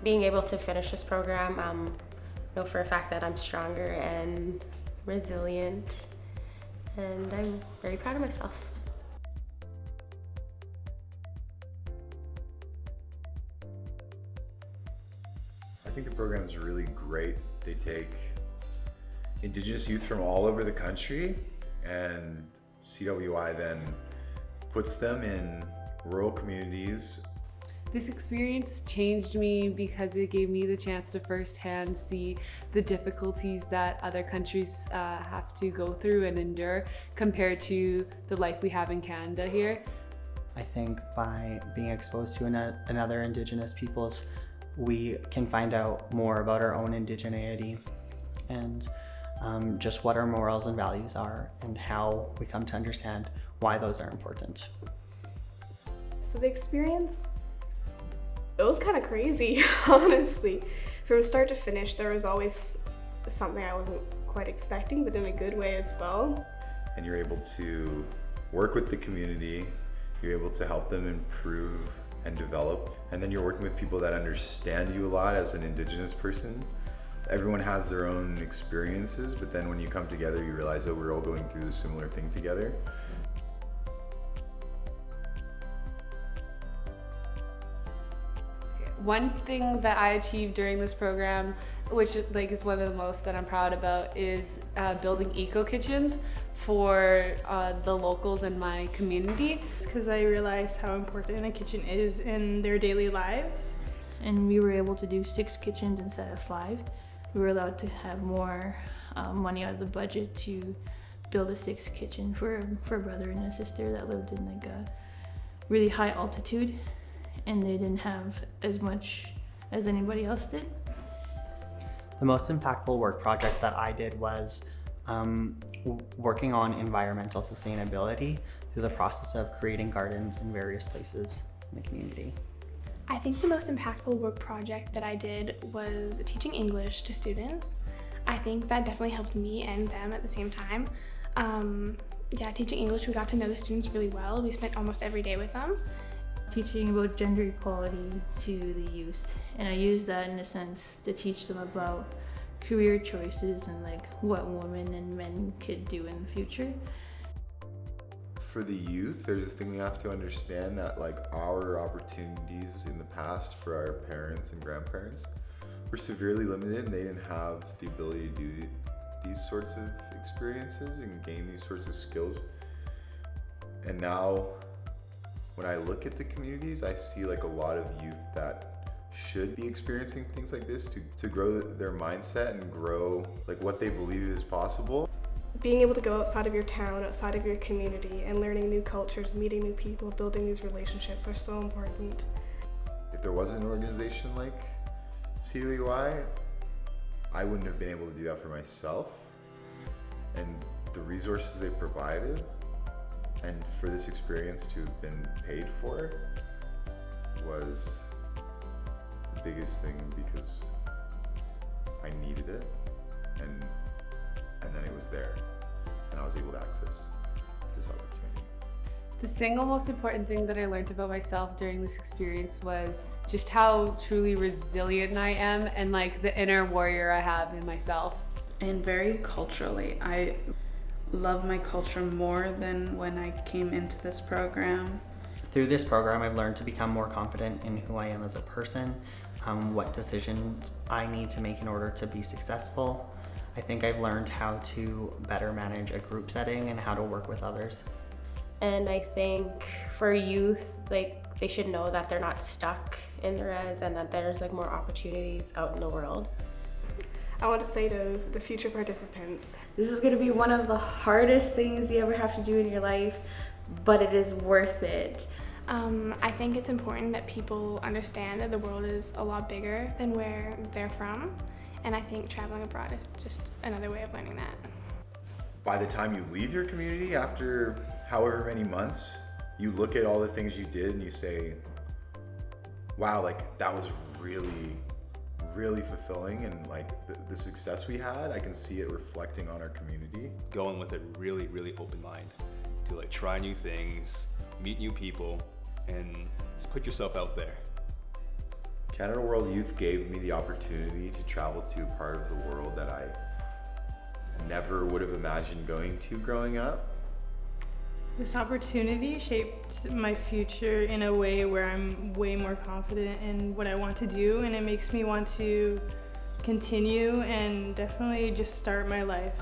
being able to finish this program, know for a fact that I'm stronger and resilient, and I'm very proud of myself. I think the program is really great. They take Indigenous youth from all over the country, and CWY then puts them in rural communities. This experience changed me because it gave me the chance to firsthand see the difficulties that other countries have to go through and endure compared to the life we have in Canada here. I think by being exposed to another Indigenous peoples, we can find out more about our own indigeneity and just what our morals and values are and how we come to understand why those are important. So the experience, it was kind of crazy, honestly. From start to finish, there was always something I wasn't quite expecting, but in a good way as well. And you're able to work with the community, you're able to help them improve and develop, and then you're working with people that understand you a lot as an Indigenous person. Everyone has their own experiences, but then when you come together, you realize that we're all going through a similar thing together. One thing that I achieved during this program, which is one of the most that I'm proud about, is building eco kitchens for the locals in my community. Because I realized how important a kitchen is in their daily lives. And we were able to do 6 kitchens instead of 5. We were allowed to have more money out of the budget to build a 6th kitchen for a brother and a sister that lived in like a really high altitude, and they didn't have as much as anybody else did. The most impactful work project that I did was working on environmental sustainability through the process of creating gardens in various places in the community. I think the most impactful work project that I did was teaching English to students. I think that definitely helped me and them at the same time. Teaching English, we got to know the students really well. We spent almost every day with them. Teaching about gender equality to the youth, and I used that in a sense to teach them about career choices and like what women and men could do in the future. For the youth, there's a thing we have to understand that like our opportunities in the past for our parents and grandparents were severely limited, and they didn't have the ability to do these sorts of experiences and gain these sorts of skills. And now when I look at the communities, I see like a lot of youth that should be experiencing things like this to grow their mindset and grow like what they believe is possible. Being able to go outside of your town, outside of your community, and learning new cultures, meeting new people, building these relationships are so important. If there wasn't an organization like CWY, I wouldn't have been able to do that for myself. And the resources they provided, and for this experience to have been paid for, was the biggest thing because I needed it, and then it was there, and I was able to access this opportunity. The single most important thing that I learned about myself during this experience was just how truly resilient I am and like the inner warrior I have in myself. And very culturally, I love my culture more than when I came into this program. Through this program, I've learned to become more confident in who I am as a person, what decisions I need to make in order to be successful. I think I've learned how to better manage a group setting and how to work with others. And I think for youth, like they should know that they're not stuck in the res and that there's like more opportunities out in the world. I want to say to the future participants, this is going to be one of the hardest things you ever have to do in your life, but it is worth it. I think it's important that people understand that the world is a lot bigger than where they're from, and I think traveling abroad is just another way of learning that. By the time you leave your community after however many months, you look at all the things you did and you say, wow, like that was really fulfilling, and like the success we had, I can see it reflecting on our community. Going with a really open mind to like try new things, meet new people, and just put yourself out there. Canada World Youth gave me the opportunity to travel to a part of the world that I never would have imagined going to growing up. This opportunity shaped my future in a way where I'm way more confident in what I want to do, and it makes me want to continue and definitely just start my life